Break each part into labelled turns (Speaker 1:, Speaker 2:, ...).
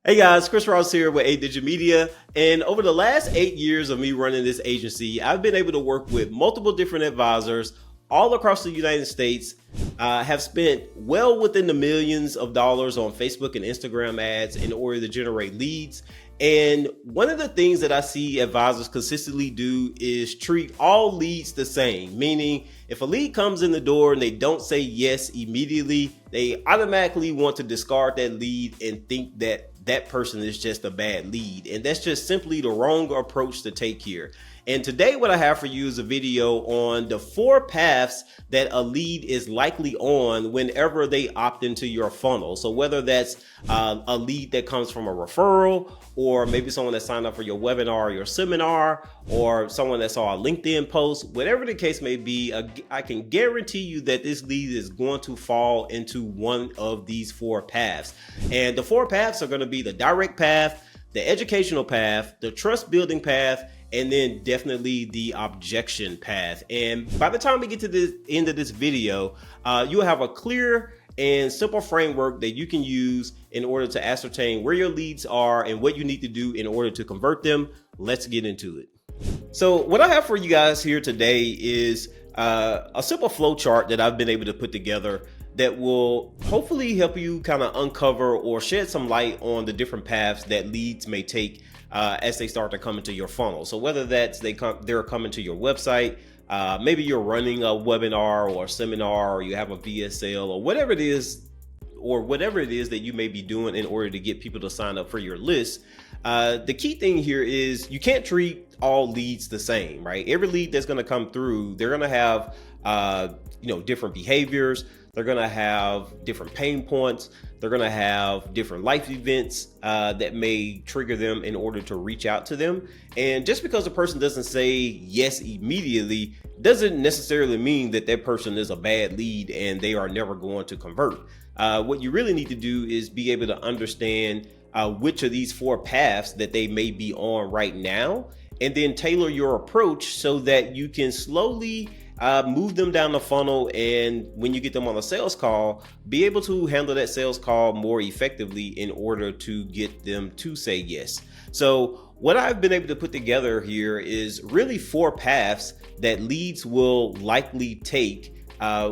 Speaker 1: Hey guys, Chris Ross here with 8 Digit Media, and over the last 8 years of me running this agency, I've been able to work with multiple different advisors all across the United States. Have spent well within the millions of dollars on Facebook and Instagram ads in order to generate leads. And one of the things that I see advisors consistently do is treat all leads the same, meaning if a lead comes in the door and they don't say yes immediately, they automatically want to discard that lead and think that that person is just a bad lead. And that's just simply the wrong approach to take here. And today what I have for you is a video on the 4 paths that a lead is likely on whenever they opt into your funnel. So whether that's a lead that comes from a referral, or maybe someone that signed up for your webinar or your seminar, or someone that saw a LinkedIn post, whatever the case may be, I can guarantee you that this lead is going to fall into one of these 4 paths. And the 4 paths are going to be the direct path, the educational path, the trust building path, and then definitely the objection path. And by the time we get to the end of this video, you'll have a clear and simple framework that you can use in order to ascertain where your leads are and what you need to do in order to convert them. Let's get into it. So what I have for you guys here today is a simple flow chart that I've been able to put together that will hopefully help you kind of uncover or shed some light on the different paths that leads may take as they start to come into your funnel. So whether that's they're coming to your website, maybe you're running a webinar or a seminar, or you have a VSL, or whatever it is that you may be doing in order to get people to sign up for your list. The key thing here is you can't treat all leads the same, right? Every lead that's going to come through, they're going to have different behaviors. They're going to have different pain points. They're going to have different life events that may trigger them in order to reach out to them. And just because a person doesn't say yes immediately doesn't necessarily mean that that person is a bad lead and they are never going to convert. What you really need to do is be able to understand which of these 4 paths that they may be on right now, and then tailor your approach so that you can slowly move them down the funnel, and when you get them on a sales call, be able to handle that sales call more effectively in order to get them to say yes. So what I've been able to put together here is really 4 paths that leads will likely take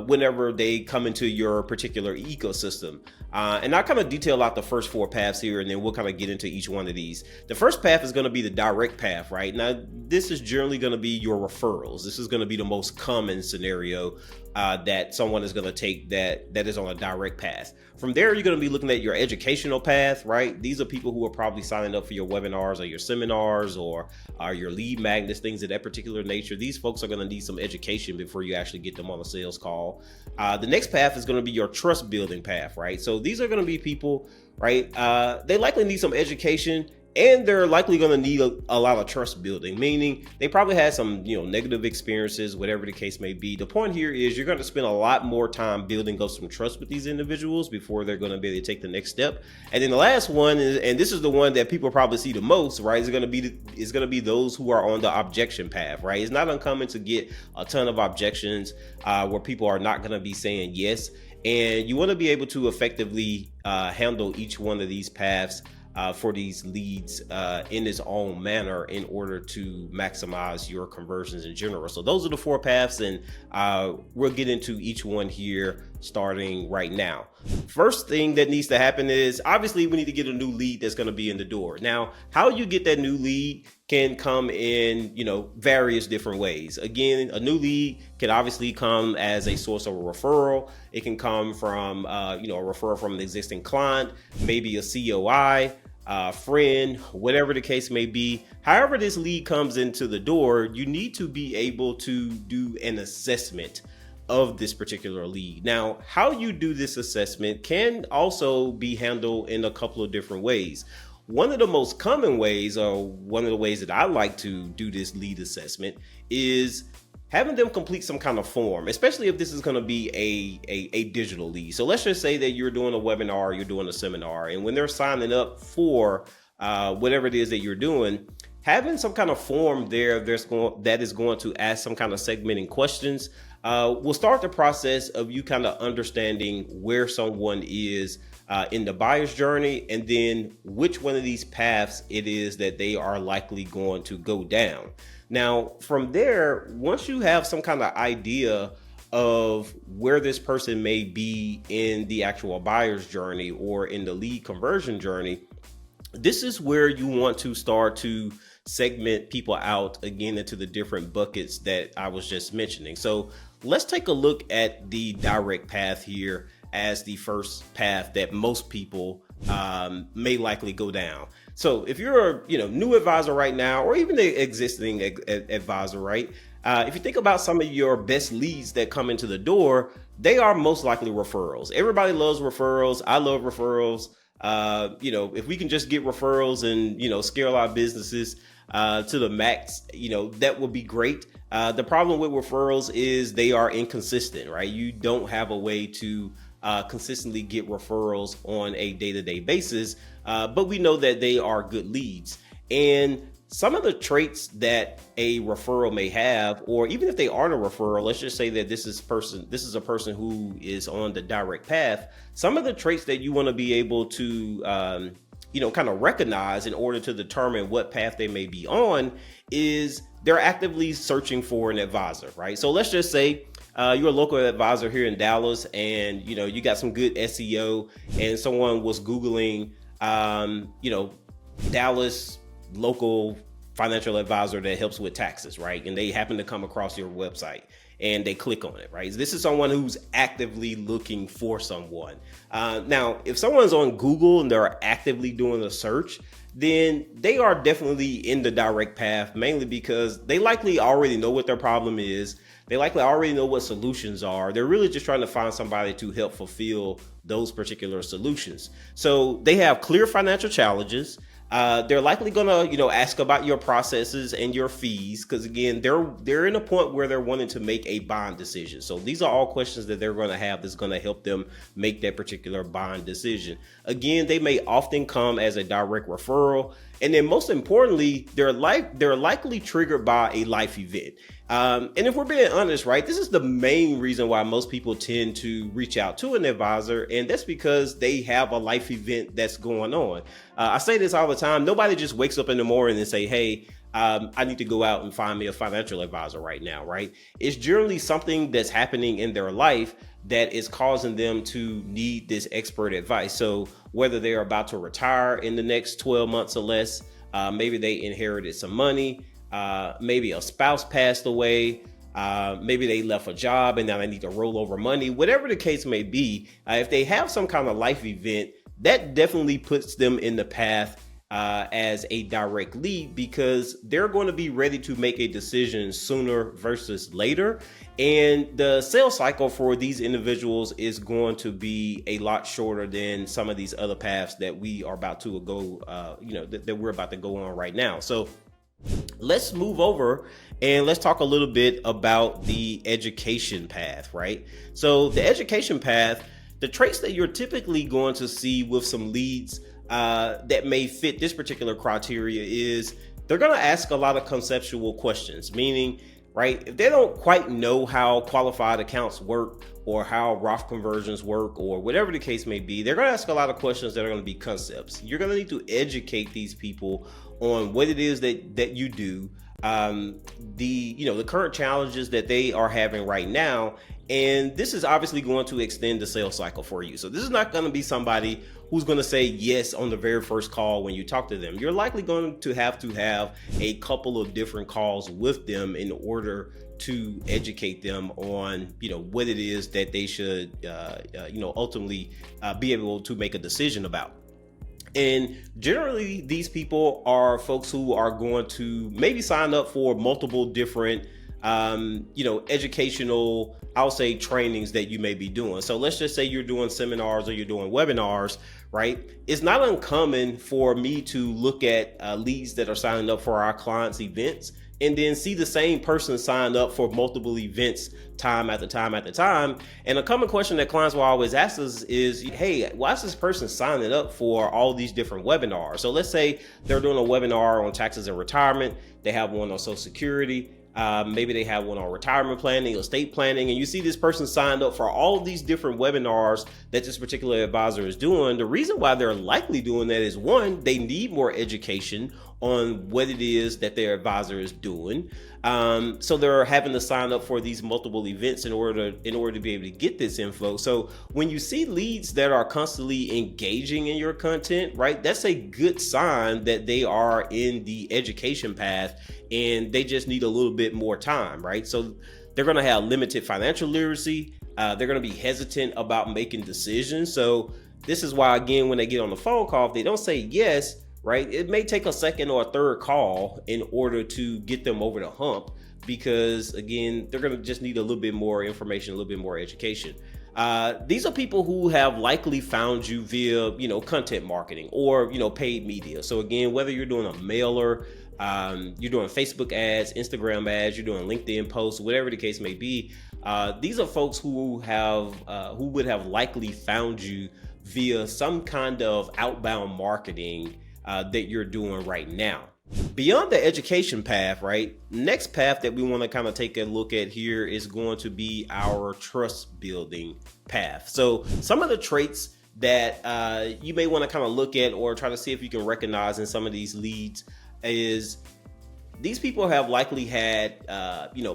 Speaker 1: whenever they come into your particular ecosystem. And I'll kind of detail out the first 4 paths here, and then we'll kind of get into each one of these. The first path is going to be the direct path, right? Now, this is generally going to be your referrals. This is going to be the most common scenario that someone is going to take that is on a direct path. From there, you're going to be looking at your educational path, right? These are people who are probably signing up for your webinars or your seminars or your lead magnets, things of that particular nature. These folks are going to need some education before you actually get them on a sales call. The next path is going to be your trust building path, right? So these are going to be people, right? They likely need some education, and they're likely going to need a lot of trust building, meaning they probably had some negative experiences, whatever the case may be. The point here is you're going to spend a lot more time building up some trust with these individuals before they're going to be able to take the next step. And then the last one is, and this is the one that people probably see the most, right? Is going to be those who are on the objection path, right? It's not uncommon to get a ton of objections where people are not going to be saying yes, and you want to be able to effectively handle each one of these paths for these leads in its own manner in order to maximize your conversions in general. So those are the 4 paths, and we'll get into each one here starting right now. First thing that needs to happen is obviously we need to get a new lead that's going to be in the door. Now, how you get that new lead can come in various different ways. Again, a new lead can obviously come as a source of a referral. It can come from a referral from an existing client, maybe a COI, friend, whatever the case may be. However this lead comes into the door, you need to be able to do an assessment of this particular lead. Now, how you do this assessment can also be handled in a couple of different ways. One of the most common ways, or one of the ways that I like to do this lead assessment, is having them complete some kind of form, especially if this is going to be a digital lead. So let's just say that you're doing a webinar, you're doing a seminar, and when they're signing up for whatever it is that you're doing, having some kind of form there that is going to ask some kind of segmenting questions will start the process of you kind of understanding where someone is in the buyer's journey, and then which one of these paths it is that they are likely going to go down. Now, from there, once you have some kind of idea of where this person may be in the actual buyer's journey or in the lead conversion journey, this is where you want to start to segment people out again into the different buckets that I was just mentioning. So let's take a look at the direct path here as the first path that most people may likely go down. So if you're a new advisor right now, or even the existing advisor, right? If you think about some of your best leads that come into the door, they are most likely referrals. Everybody loves referrals. I love referrals. If we can just get referrals and scale our businesses to the max, that would be great. The problem with referrals is they are inconsistent, right? You don't have a way to consistently get referrals on a day-to-day basis, but we know that they are good leads. And some of the traits that a referral may have, or even if they aren't a referral, let's just say that this is a person who is on the direct path. Some of the traits that you want to be able to kind of recognize in order to determine what path they may be on is they're actively searching for an advisor, right? So let's just say you're a local advisor here in Dallas, and you got some good SEO, and someone was Googling Dallas local financial advisor that helps with taxes, right? And they happen to come across your website and they click on it, right? This is someone who's actively looking for someone. Now, if someone's on Google and they're actively doing a search, then they are definitely in the direct path, mainly because they likely already know what their problem is. They likely already know what solutions are. They're really just trying to find somebody to help fulfill those particular solutions. So they have clear financial challenges. They're likely gonna, ask about your processes and your fees, because again, they're in a point where they're wanting to make a bond decision. So these are all questions that they're gonna have that's gonna help them make that particular bond decision. Again, they may often come as a direct referral, and then most importantly, they're likely triggered by a life event. And if we're being honest, right, this is the main reason why most people tend to reach out to an advisor, and that's because they have a life event that's going on. I say this all the time. Nobody just wakes up in the morning and say, hey, I need to go out and find me a financial advisor right now, right? It's generally something that's happening in their life that is causing them to need this expert advice. So whether they're about to retire in the next 12 months or less, maybe they inherited some money, maybe a spouse passed away, maybe they left a job and now they need to roll over money, whatever the case may be. If they have some kind of life event, that definitely puts them in the path as a direct lead, because they're going to be ready to make a decision sooner versus later. And the sales cycle for these individuals is going to be a lot shorter than some of these other paths that we are about to go, that we're about to go on right now. So let's move over and let's talk a little bit about the education path, right? So the education path, the traits that you're typically going to see with some leads that may fit this particular criteria is they're going to ask a lot of conceptual questions, meaning, right, if they don't quite know how qualified accounts work or how Roth conversions work or whatever the case may be, they're going to ask a lot of questions that are going to be concepts. You're going to need to educate these people on what it is that you do, the current challenges that they are having right now. And this is obviously going to extend the sales cycle for you. So this is not going to be somebody who's going to say yes on the very first call when you talk to them. You're likely going to have a couple of different calls with them in order to educate them on, what it is that they should, ultimately be able to make a decision about. And generally, these people are folks who are going to maybe sign up for multiple different, educational, I'll say, trainings that you may be doing. So let's just say you're doing seminars or you're doing webinars, right? It's not uncommon for me to look at leads that are signing up for our clients' events and then see the same person sign up for multiple events time after time after time. And a common question that clients will always ask us is, hey, why is this person signing up for all these different webinars? So let's say they're doing a webinar on taxes and retirement. They have one on Social Security. Maybe they have one on retirement planning, estate planning, and you see this person signed up for all of these different webinars that this particular advisor is doing. The reason why they're likely doing that is, one, they need more education on what it is that their advisor is doing. So they're having to sign up for these multiple events in order to be able to get this info. So when you see leads that are constantly engaging in your content, right, that's a good sign that they are in the education path and they just need a little bit more time, right? So they're going to have limited financial literacy. They're going to be hesitant about making decisions. So this is why, again, when they get on the phone call, if they don't say yes, right, it may take a second or a third call in order to get them over the hump, because again, they're going to just need a little bit more information, a little bit more education. These are people who have likely found you via, content marketing or, paid media. So again, whether you're doing a mailer, you're doing Facebook ads, Instagram ads, you're doing LinkedIn posts, whatever the case may be, these are folks who would have likely found you via some kind of outbound marketing that you're doing right now. Beyond the education path, right? Next path that we want to kind of take a look at here is going to be our trust building path. So some of the traits that you may want to kind of look at or try to see if you can recognize in some of these leads is these people have likely had,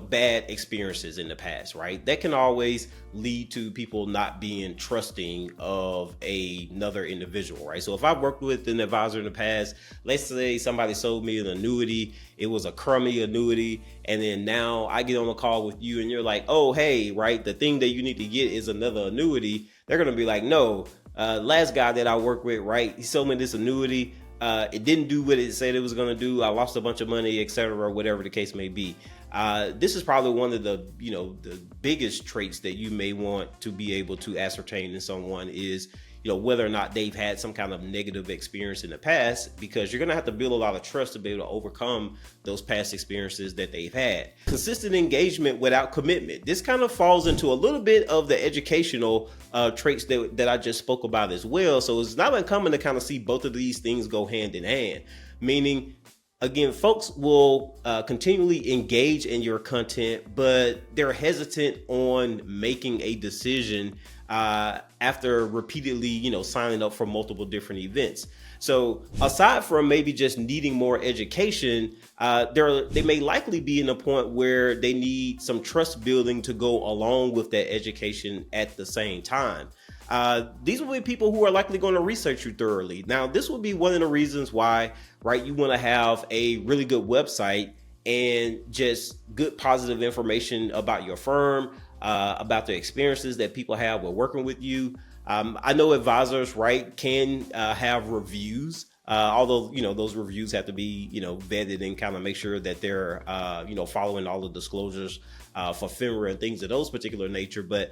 Speaker 1: bad experiences in the past, right? That can always lead to people not being trusting of another individual, right? So if I've worked with an advisor in the past, let's say somebody sold me an annuity, it was a crummy annuity, and then now I get on a call with you and you're like, oh, hey, right, the thing that you need to get is another annuity. They're going to be like, no, last guy that I work with, right, he sold me this annuity. It didn't do what it said it was going to do. I lost a bunch of money, etc., whatever the case may be. This is probably one of the biggest traits that you may want to be able to ascertain in someone is, whether or not they've had some kind of negative experience in the past, because you're going to have to build a lot of trust to be able to overcome those past experiences that they've had. Consistent engagement without commitment. This kind of falls into a little bit of the educational traits that I just spoke about as well. So it's not uncommon to kind of see both of these things go hand in hand, meaning, again, folks will continually engage in your content, but they're hesitant on making a decision after repeatedly, signing up for multiple different events. So aside from maybe just needing more education, they may likely be in a point where they need some trust building to go along with that education at the same time. These will be people who are likely going to research you thoroughly. Now, this will be one of the reasons why, right, you want to have a really good website and just good positive information about your firm, about the experiences that people have with working with you. I know advisors, right, can have reviews, although, those reviews have to be, vetted and kind of make sure that they're, following all the disclosures for FINRA and things of those particular nature. But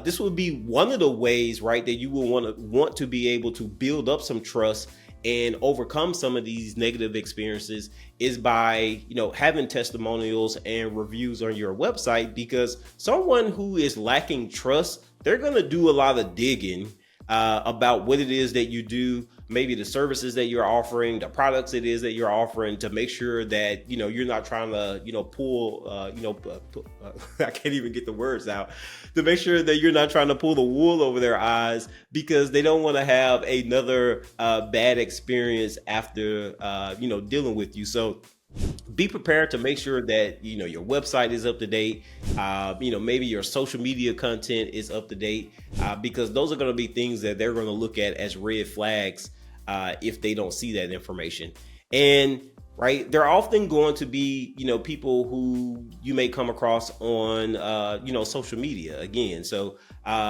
Speaker 1: this would be one of the ways, right, that you will want to be able to build up some trust and overcome some of these negative experiences is by, having testimonials and reviews on your website, because someone who is lacking trust, they're going to do a lot of digging about what it is that you do, maybe the services that you're offering, the products it is that you're offering, to make sure that, you're not trying to, pull, I can't even get the words out, to make sure that you're not trying to pull the wool over their eyes, because they don't want to have another bad experience after, dealing with you. So be prepared to make sure that, your website is up to date. Maybe your social media content is up to date, because those are going to be things that they're going to look at as red flags if they don't see that information. And right, they're often going to be, people who you may come across on, social media again. So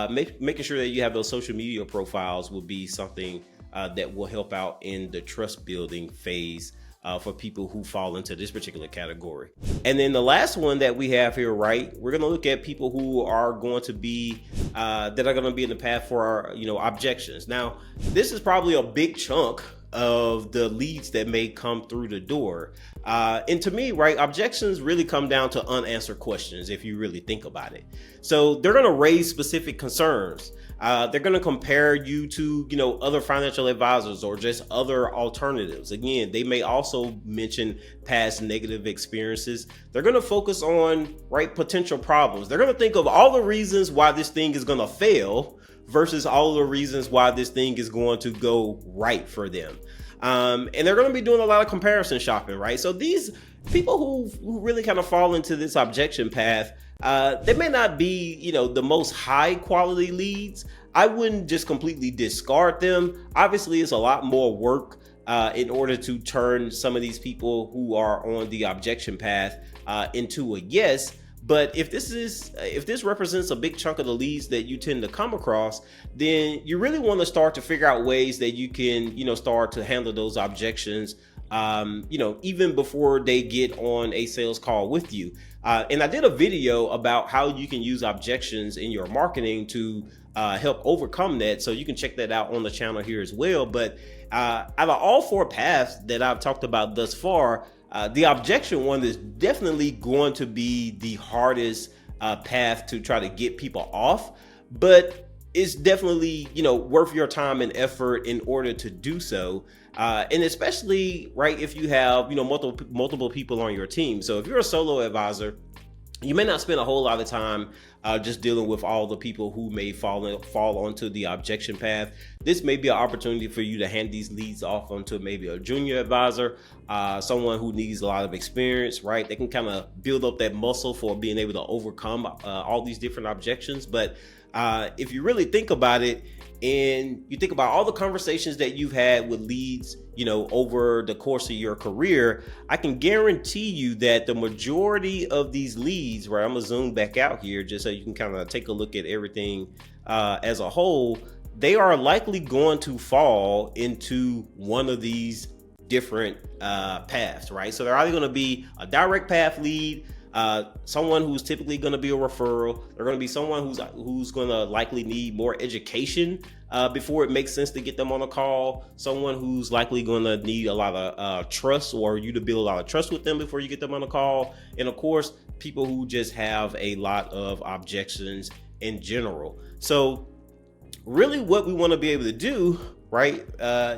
Speaker 1: making sure that you have those social media profiles will be something that will help out in the trust building phase for people who fall into this particular category. And then the last one that we have here, right, we're going to look at people who are going to be, that are going to be in the path for, objections. Now, this is probably a big chunk of the leads that may come through the door. And to me, right, objections really come down to unanswered questions if you really think about it. So they're going to raise specific concerns. They're going to compare you to, other financial advisors or just other alternatives. Again, they may also mention past negative experiences. They're going to focus on, potential problems. They're going to think of all the reasons why this thing is going to fail versus all the reasons why this thing is going to go right for them. And they're going to be doing a lot of comparison shopping, right? So these people who really kind of fall into this objection path, they may not be, the most high quality leads. I wouldn't just completely discard them. Obviously, it's a lot more work in order to turn some of these people who are on the objection path into a yes. But if this represents a big chunk of the leads that you tend to come across, then you really want to start to figure out ways that you can, start to handle those objections, even before they get on a sales call with you. And I did a video about how you can use objections in your marketing to help overcome that. So you can check that out on the channel here as well. But out of all 4 paths that I've talked about thus far, the objection one is definitely going to be the hardest path to try to get people off, but it's definitely, worth your time and effort in order to do so. And especially, if you have, multiple people on your team. So if you're a solo advisor, you may not spend a whole lot of time just dealing with all the people who may fall onto the objection path. This may be an opportunity for you to hand these leads off onto maybe a junior advisor, someone who needs a lot of experience, right? They can kind of build up that muscle for being able to overcome all these different objections. But if you really think about it, and you think about all the conversations that you've had with leads, over the course of your career, I can guarantee you that the majority of these leads, right? I'm gonna zoom back out here just so you can kind of take a look at everything as a whole. They are likely going to fall into one of these different paths, right? So they're either going to be a direct path lead, someone who's typically going to be a referral. They're going to be someone who's going to likely need more education before it makes sense to get them on a call. Someone who's likely going to need a lot of trust, or you to build a lot of trust with them before you get them on a call. And of course, people who just have a lot of objections in general. So really what we want to be able to do, right,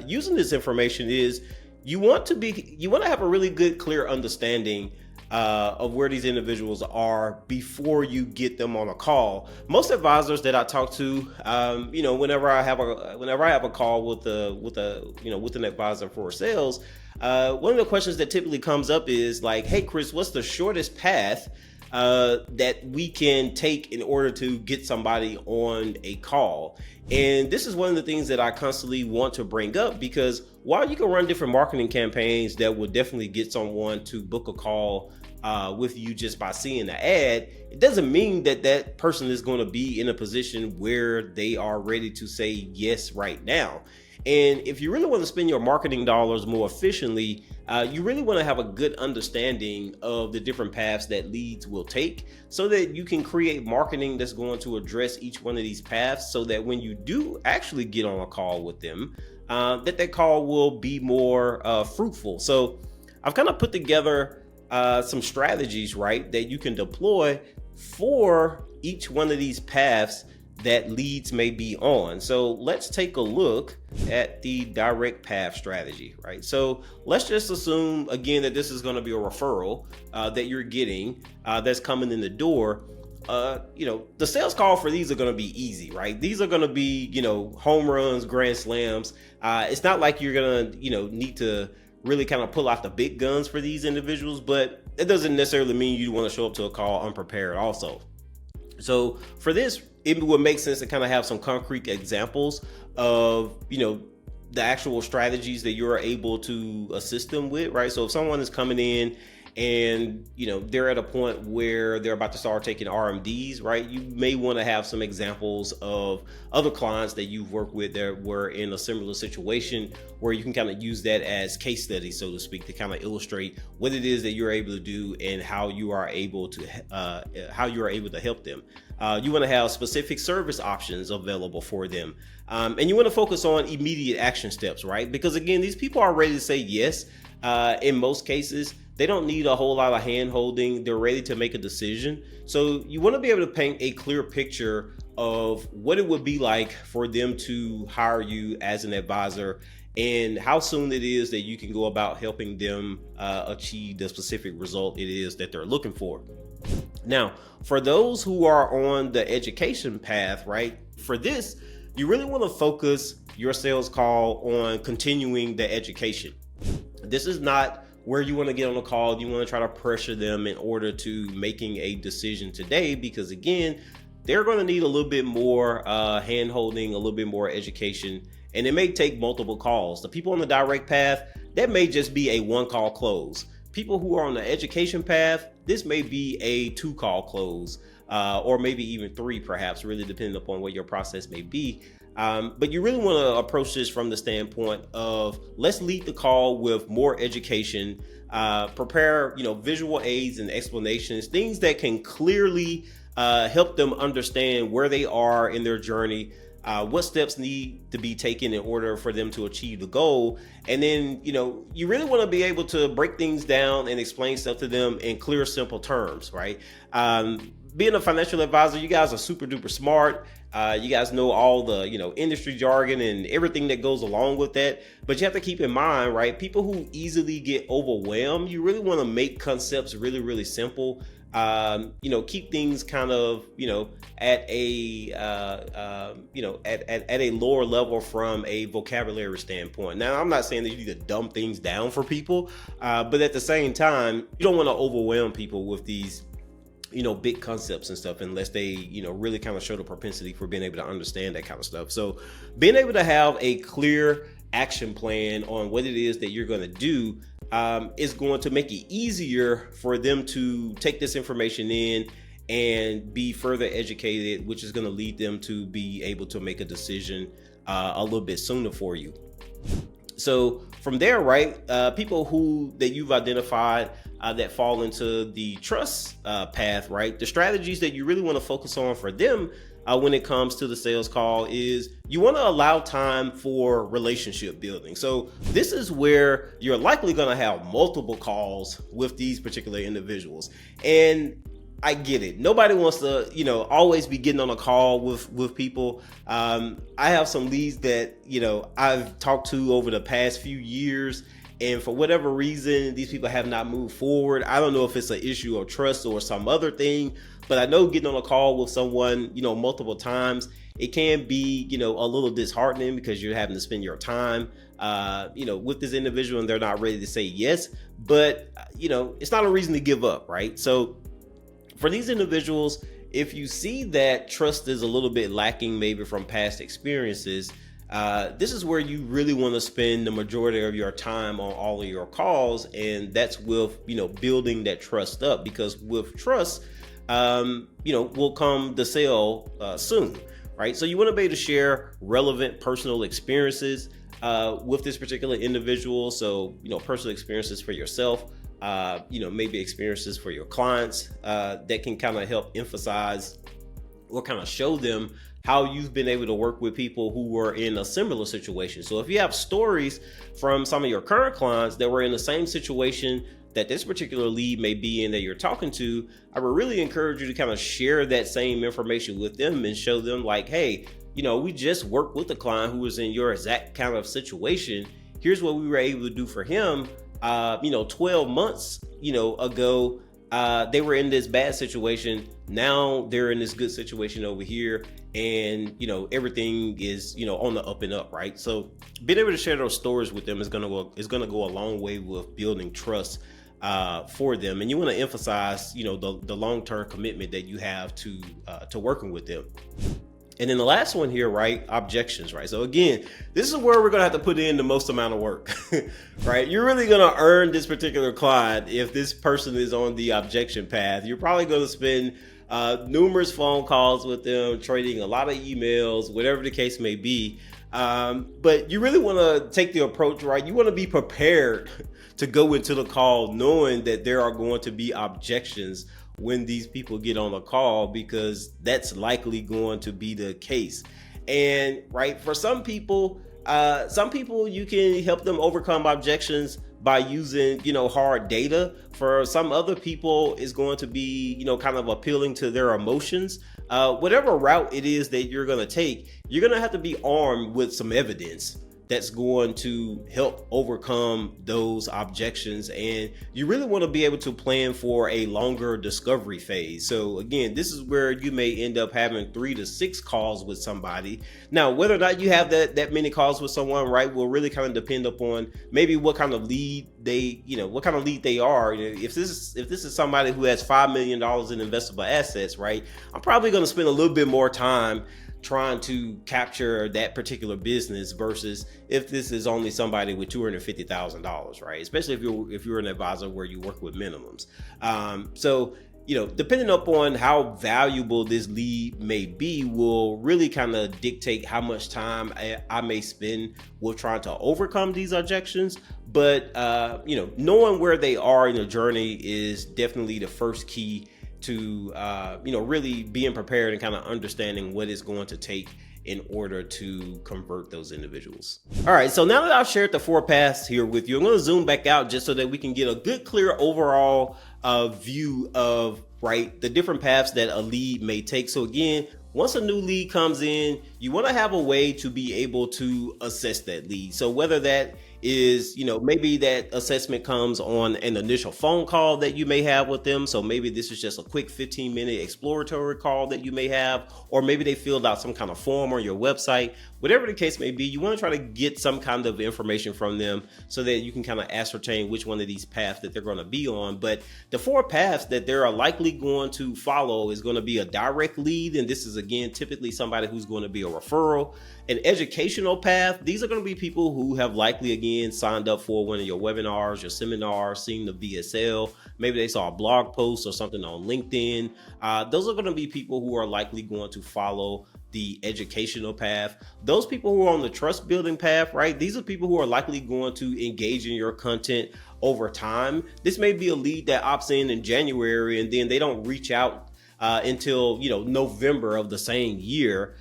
Speaker 1: using this information is you want to have a really good, clear understanding of where these individuals are before you get them on a call. Most advisors that I talk to, whenever I have a call with an advisor for sales, one of the questions that typically comes up is like, "Hey, Chris, what's the shortest path that we can take in order to get somebody on a call?" And this is one of the things that I constantly want to bring up, because while you can run different marketing campaigns that will definitely get someone to book a call with you just by seeing the ad, it doesn't mean that that person is going to be in a position where they are ready to say yes right now. And if you really want to spend your marketing dollars more efficiently, you really want to have a good understanding of the different paths that leads will take, so that you can create marketing that's going to address each one of these paths, so that when you do actually get on a call with them, that call will be more fruitful. So I've kind of put together some strategies, right, that you can deploy for each one of these paths that leads may be on. So let's take a look at the direct path strategy, right? So let's just assume again that this is going to be a referral that you're getting that's coming in the door. The sales call for these are going to be easy, right? These are going to be, home runs, grand slams. It's not like you're going to, need to really kind of pull out the big guns for these individuals, but it doesn't necessarily mean you want to show up to a call unprepared also. So for this, it would make sense to kind of have some concrete examples of, the actual strategies that you're able to assist them with, right? So if someone is coming in and, they're at a point where they're about to start taking RMDs, right? You may want to have some examples of other clients that you've worked with that were in a similar situation, where you can kind of use that as case studies, so to speak, to kind of illustrate what it is that you're able to do and how you are able to help them. You want to have specific service options available for them. And you want to focus on immediate action steps, right? Because again, these people are ready to say yes. In most cases, they don't need a whole lot of hand holding. They're ready to make a decision. So you want to be able to paint a clear picture of what it would be like for them to hire you as an advisor, and how soon it is that you can go about helping them achieve the specific result it is that they're looking for. Now, for those who are on the education path, right, for this, you really want to focus your sales call on continuing the education. This is not where you want to get on a call. You want to try to pressure them in order to making a decision today, because again, they're going to need a little bit more hand holding, a little bit more education, and it may take multiple calls. The people on the direct path, that may just be a 1-call close. People who are on the education path, this may be a 2-call close, or maybe even 3 perhaps, really depending upon what your process may be. But you really want to approach this from the standpoint of, let's lead the call with more education, prepare, visual aids and explanations, things that can clearly help them understand where they are in their journey, what steps need to be taken in order for them to achieve the goal. And then, you really want to be able to break things down and explain stuff to them in clear, simple terms, right? Being a financial advisor, you guys are super duper smart. You guys know all the, industry jargon and everything that goes along with that. But you have to keep in mind, right? People who easily get overwhelmed, you really want to make concepts really, really simple. Keep things kind of, at a, at a lower level from a vocabulary standpoint. Now, I'm not saying that you need to dumb things down for people, but at the same time, you don't want to overwhelm people with these, big concepts and stuff, unless they, really kind of show the propensity for being able to understand that kind of stuff. So being able to have a clear action plan on what it is that you're going to do is going to make it easier for them to take this information in and be further educated, which is going to lead them to be able to make a decision a little bit sooner for you. So from there, right, people that you've identified that fall into the trust path, right, the strategies that you really want to focus on for them when it comes to the sales call is you want to allow time for relationship building. So this is where you're likely going to have multiple calls with these particular individuals. And I get it. Nobody wants to, always be getting on a call with people. I have some leads that, I've talked to over the past few years, and for whatever reason, these people have not moved forward. I don't know if it's an issue of trust or some other thing, but I know getting on a call with someone, multiple times, it can be, a little disheartening because you're having to spend your time, with this individual and they're not ready to say yes, but, it's not a reason to give up, right? So for these individuals, if you see that trust is a little bit lacking, maybe from past experiences, this is where you really want to spend the majority of your time on all of your calls. And that's with, building that trust up, because with trust, will come the sale soon, right? So you want to be able to share relevant personal experiences with this particular individual. So, personal experiences for yourself, maybe experiences for your clients that can kind of help emphasize or kind of show them how you've been able to work with people who were in a similar situation. So if you have stories from some of your current clients that were in the same situation that this particular lead may be in that you're talking to, I would really encourage you to kind of share that same information with them and show them like, hey, we just worked with a client who was in your exact kind of situation. Here's what we were able to do for him. 12 months, ago, they were in this bad situation. Now they're in this good situation over here, and everything is on the up and up, right? So being able to share those stories with them is gonna go a long way with building trust for them. And you want to emphasize the long-term commitment that you have to working with them. And then the last one here, right? Objections, right? So again, this is where we're going to have to put in the most amount of work, right? You're really going to earn this particular client if this person is on the objection path. You're probably going to spend numerous phone calls with them, trading a lot of emails, whatever the case may be. But you really want to take the approach, right? You want to be prepared to go into the call knowing that there are going to be objections when these people get on a call, because that's likely going to be the case. And right, for some people you can help them overcome objections by using, hard data. For some other people, it's going to be, kind of appealing to their emotions. Whatever route it is that you're going to take, you're going to have to be armed with some evidence that's going to help overcome those objections. And you really want to be able to plan for a longer discovery phase. So again, this is where you may end up having 3 to 6 calls with somebody. Now, whether or not you have that many calls with someone, right, will really kind of depend upon maybe what kind of lead they are. If this is somebody who has $5 million in investable assets, right, I'm probably going to spend a little bit more time trying to capture that particular business versus if this is only somebody with $250,000, right? Especially if you're an advisor where you work with minimums. So depending upon how valuable this lead may be will really kind of dictate how much time I may spend with trying to overcome these objections. But knowing where they are in the journey is definitely the first key to really being prepared and kind of understanding what it's going to take in order to convert those individuals. All right, so now that I've shared the 4 paths here with you, I'm going to zoom back out just so that we can get a good, clear overall view of the different paths that a lead may take. So again, once a new lead comes in, you want to have a way to be able to assess that lead. So whether that is, maybe that assessment comes on an initial phone call that you may have with them. So maybe this is just a quick 15-minute exploratory call that you may have, or maybe they filled out some kind of form on your website. Whatever the case may be, you want to try to get some kind of information from them so that you can kind of ascertain which one of these paths that they're going to be on. But the 4 paths that they're likely going to follow is going to be a direct lead. And this is, again, typically somebody who's going to be a referral. An educational path, these are going to be people who have likely, again, signed up for one of your webinars, your seminars, seen the VSL. Maybe they saw a blog post or something on LinkedIn. Those are going to be people who are likely going to follow the educational path. Those people who are on the trust building path, right? These are people who are likely going to engage in your content over time. This may be a lead that opts in January and then they don't reach out until November of the same year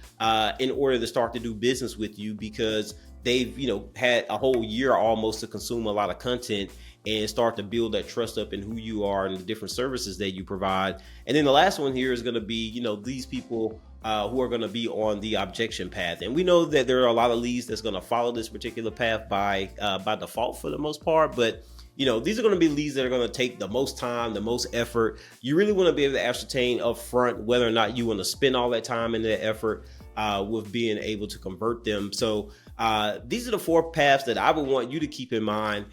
Speaker 1: in order to start to do business with you, because they've had a whole year almost to consume a lot of content and start to build that trust up in who you are and the different services that you provide. And then the last one here is going to be these people who are going to be on the objection path. And we know that there are a lot of leads that's going to follow this particular path by default for the most part, but these are going to be leads that are going to take the most time, the most effort. You really want to be able to ascertain up front whether or not you want to spend all that time and that effort with being able to convert them. So these are the 4 paths that I would want you to keep in mind,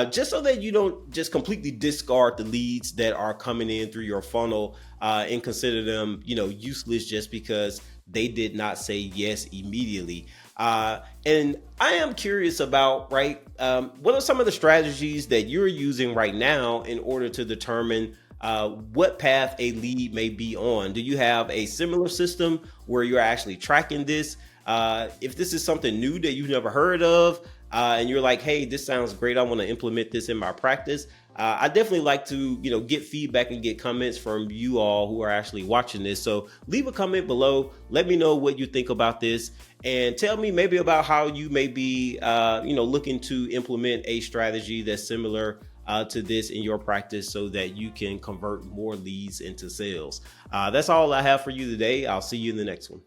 Speaker 1: just so that you don't just completely discard the leads that are coming in through your funnel and consider them, useless just because they did not say yes immediately. And I am curious about, what are some of the strategies that you're using right now in order to determine what path a lead may be on? Do you have a similar system where you're actually tracking this? If this is something new that you've never heard of, and you're like, hey, this sounds great, I want to implement this in my practice, I definitely like to, get feedback and get comments from you all who are actually watching this. So leave a comment below. Let me know what you think about this, and tell me maybe about how you may be, looking to implement a strategy that's similar to this in your practice so that you can convert more leads into sales. That's all I have for you today. I'll see you in the next one.